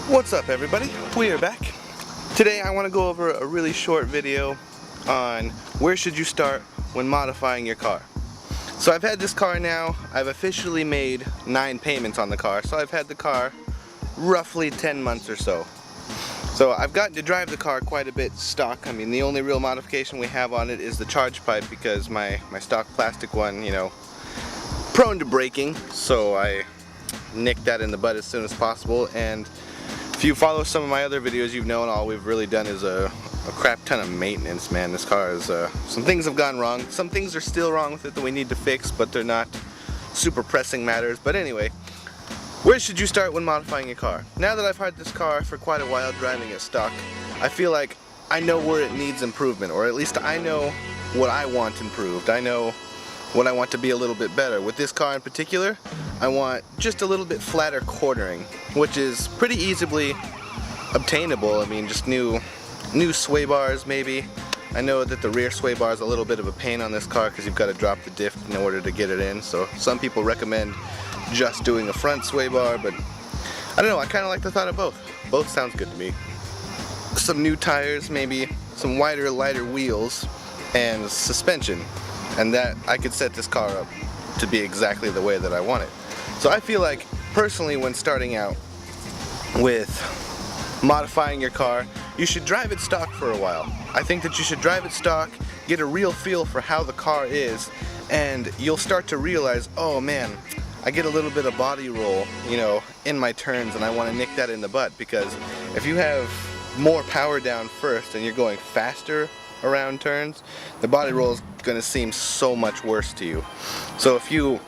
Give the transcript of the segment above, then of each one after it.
What's up, everybody? We are back. Today I want to go over a really short video on where should you start when modifying your car. So I've had this car now, I've officially made 9 payments on the car, so I've had the car roughly 10 months or so. So I've gotten to drive the car quite a bit stock. I mean, the only real modification we have on it is the charge pipe, because my stock plastic one, you know, prone to breaking, so I nicked that in the bud as soon as possible. And if you follow some of my other videos, you've known all we've really done is a crap ton of maintenance, man. This car is, some things have gone wrong. Some things are still wrong with it that we need to fix, but they're not super pressing matters. But anyway, where should you start when modifying your car? Now that I've had this car for quite a while driving it stock, I feel like I know where it needs improvement, or at least I know what I want improved. I know what I want to be a little bit better. With this car in particular, I want just a little bit flatter quartering, which is pretty easily obtainable. I mean, just new sway bars maybe. I know that the rear sway bar is a little bit of a pain on this car because you've got to drop the diff in order to get it in. So some people recommend just doing a front sway bar, but I don't know, I kind of like the thought of both. Both sounds good to me. Some new tires, maybe some wider, lighter wheels, and suspension. And that I could set this car up to be exactly the way that I want it. So I feel like, personally, when starting out with modifying your car, you should drive it stock for a while. I think that you should drive it stock, get a real feel for how the car is, and you'll start to realize, oh man, I get a little bit of body roll, you know, in my turns, and I want to nick that in the butt, because if you have more power down first and you're going faster around turns, the body roll is going to seem so much worse to you. So if you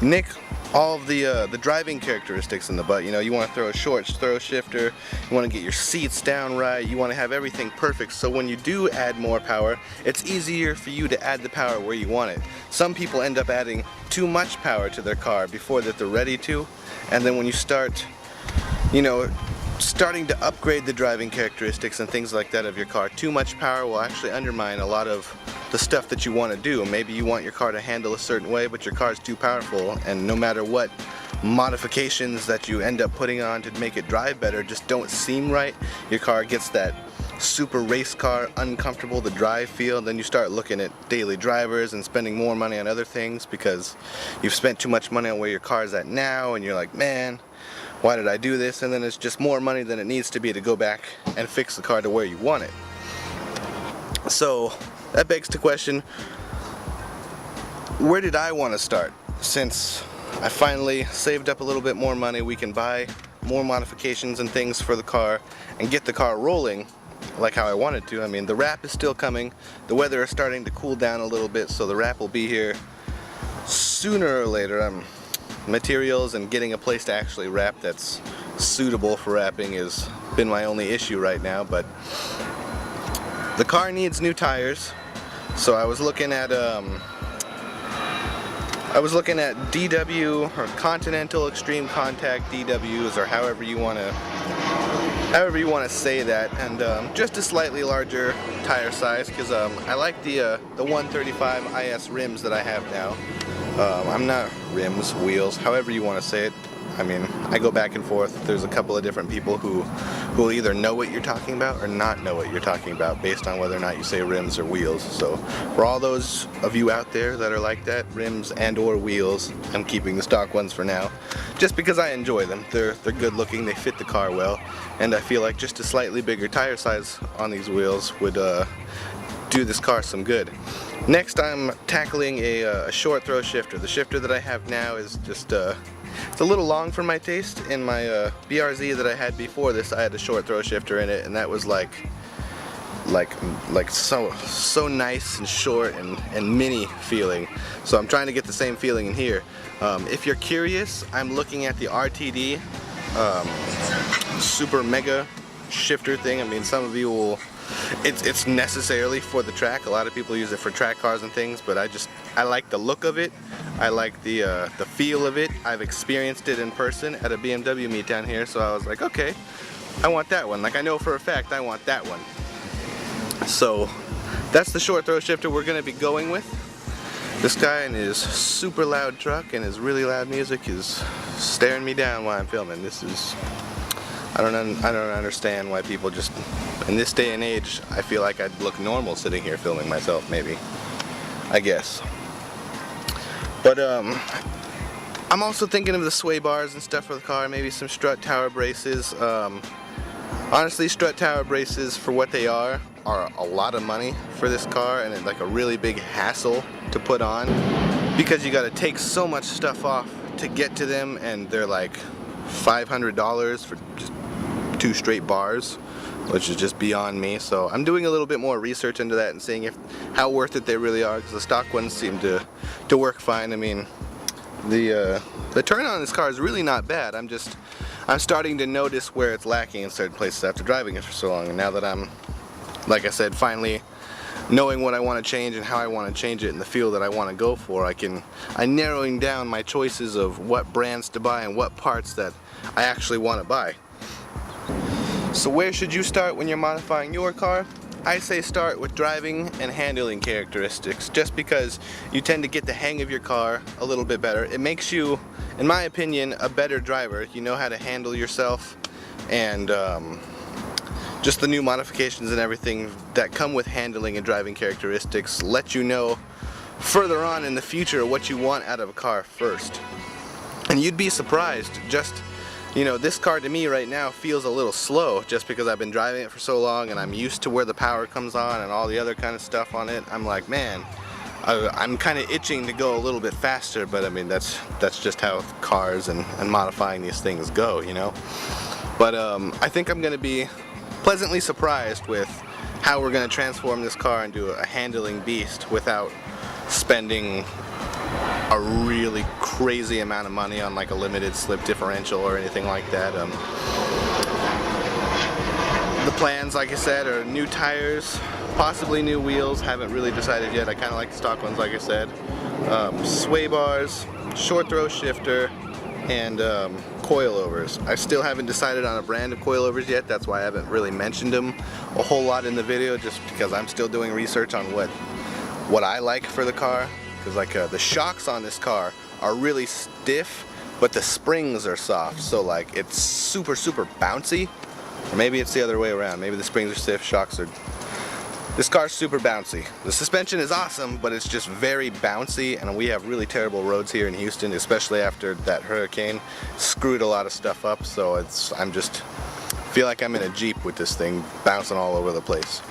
nick all of the driving characteristics in the butt, you know, you want to throw a short throw shifter, you want to get your seats down right, you want to have everything perfect, so when you do add more power, it's easier for you to add the power where you want it. Some people end up adding too much power to their car before that they're ready to, and then when you start, you know, starting to upgrade the driving characteristics and things like that of your car, too much power will actually undermine a lot of the stuff that you want to do. Maybe you want your car to handle a certain way, but your car is too powerful, and no matter what modifications that you end up putting on to make it drive better just don't seem right. Your car gets that super race car, uncomfortable to drive feel. Then you start looking at daily drivers and spending more money on other things because you've spent too much money on where your car is at now, and you're like, man, why did I do this? And then it's just more money than it needs to be to go back and fix the car to where you want it. So that begs the question, where did I want to start? Since I finally saved up a little bit more money, we can buy more modifications and things for the car and get the car rolling like how I wanted to. I mean, the wrap is still coming. The weather is starting to cool down a little bit, so the wrap will be here sooner or later. Materials and getting a place to actually wrap that's suitable for wrapping has been my only issue right now, but the car needs new tires. So I was looking at DW or Continental Extreme Contact DWs, or however you want to say that, and just a slightly larger tire size, because I like the 135 IS rims that I have now. I'm not rims, wheels, however you want to say it. I mean, I go back and forth. There's a couple of different people who will either know what you're talking about or not know what you're talking about based on whether or not you say rims or wheels. So for all those of you out there that are like that, rims and or wheels, I'm keeping the stock ones for now, just because I enjoy them. They're good looking, they fit the car well, and I feel like just a slightly bigger tire size on these wheels would do this car some good. Next, I'm tackling a short throw shifter. The shifter that I have now is just it's a little long for my taste. In my BRZ that I had before this, I had a short throw shifter in it, and that was like so nice and short and mini feeling. So I'm trying to get the same feeling in here. If you're curious, I'm looking at the RTD super mega shifter thing. I mean, some of you will, it's necessarily for the track. A lot of people use it for track cars and things, but I like the look of it. I like the feel of it. I've experienced it in person at a BMW meet down here, so I was like, okay, I want that one. Like, I know for a fact I want that one. So that's the short throw shifter we're going to be going with. This guy in his super loud truck and his really loud music is staring me down while I'm filming. This is I don't understand why people just, in this day and age, I feel like I'd look normal sitting here filming myself, maybe. I guess. But I'm also thinking of the sway bars and stuff for the car, maybe some strut tower braces. Honestly, strut tower braces, for what they are a lot of money for this car, and it's like a really big hassle to put on because you got to take so much stuff off to get to them, and they're like $500 for just 2 straight bars, which is just beyond me. So I'm doing a little bit more research into that and seeing how worth it they really are, because the stock ones seem to work fine. I mean, the turn on this car is really not bad. I'm starting to notice where it's lacking in certain places after driving it for so long, and now that I'm, like I said, finally knowing what I want to change and how I want to change it in the field that I want to go for, I'm narrowing down my choices of what brands to buy and what parts that I actually want to buy. So where should you start when you're modifying your car? I say start with driving and handling characteristics, just because you tend to get the hang of your car a little bit better. It makes you, in my opinion, a better driver. You know how to handle yourself, and just the new modifications and everything that come with handling and driving characteristics let you know further on in the future what you want out of a car first. And you'd be surprised, just, you know, this car to me right now feels a little slow just because I've been driving it for so long and I'm used to where the power comes on and all the other kind of stuff on it. I'm like, man, I'm kind of itching to go a little bit faster, but I mean, that's just how cars and modifying these things go, you know. But I think I'm going to be pleasantly surprised with how we're going to transform this car into a handling beast without spending a really crazy amount of money on like a limited slip differential or anything like that. The plans, like I said, are new tires, possibly new wheels. Haven't really decided yet. I kind of like the stock ones, like I said. Sway bars, short throw shifter, and coilovers. I still haven't decided on a brand of coilovers yet. That's why I haven't really mentioned them a whole lot in the video, just because I'm still doing research on what I like for the car. Because like the shocks on this car are really stiff, but the springs are soft, so like it's super bouncy. Or maybe it's the other way around. Maybe the springs are stiff, shocks are... This car's super bouncy. The suspension is awesome, but it's just very bouncy, and we have really terrible roads here in Houston, especially after that hurricane screwed a lot of stuff up. So I'm just feel like I'm in a Jeep with this thing bouncing all over the place.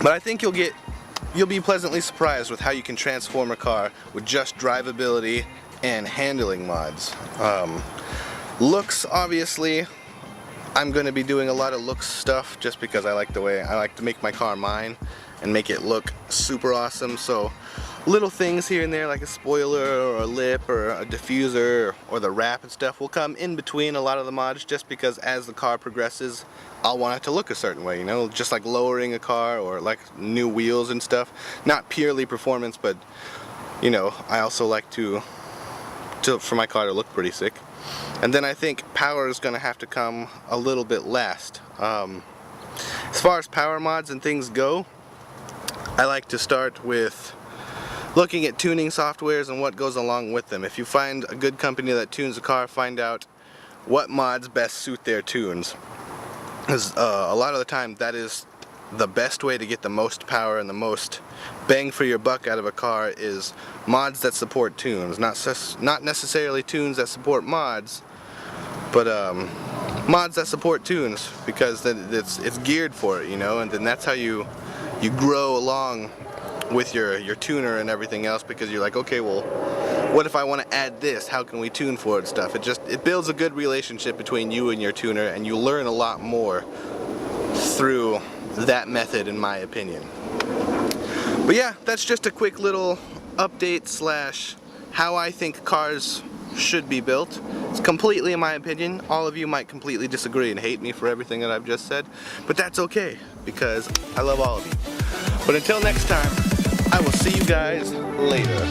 But I think you'll be pleasantly surprised with how you can transform a car with just drivability and handling mods. Looks, obviously, I'm going to be doing a lot of looks stuff just because I like to make my car mine and make it look super awesome. So little things here and there like a spoiler or a lip or a diffuser or the wrap and stuff will come in between a lot of the mods, just because as the car progresses I'll want it to look a certain way, you know, just like lowering a car or like new wheels and stuff. Not purely performance, but you know, I also like for my car to look pretty sick. And then I think power is going to have to come a little bit last. As far as power mods and things go, I like to start with looking at tuning softwares and what goes along with them. If you find a good company that tunes a car, find out what mods best suit their tunes. Because a lot of the time that is the best way to get the most power and the most bang for your buck out of a car, is mods that support tunes. Not necessarily tunes that support mods, but mods that support tunes, because then it's geared for it, you know, and then that's how you grow along with your tuner and everything else, because you're like, okay, well, what if I want to add this? How can we tune for it stuff? It builds a good relationship between you and your tuner, and you learn a lot more through that method, in my opinion. But yeah, that's just a quick little update slash how I think cars should be built. It's completely in my opinion. All of you might completely disagree and hate me for everything that I've just said, but that's okay, because I love all of you. But until next time, I will see you guys later.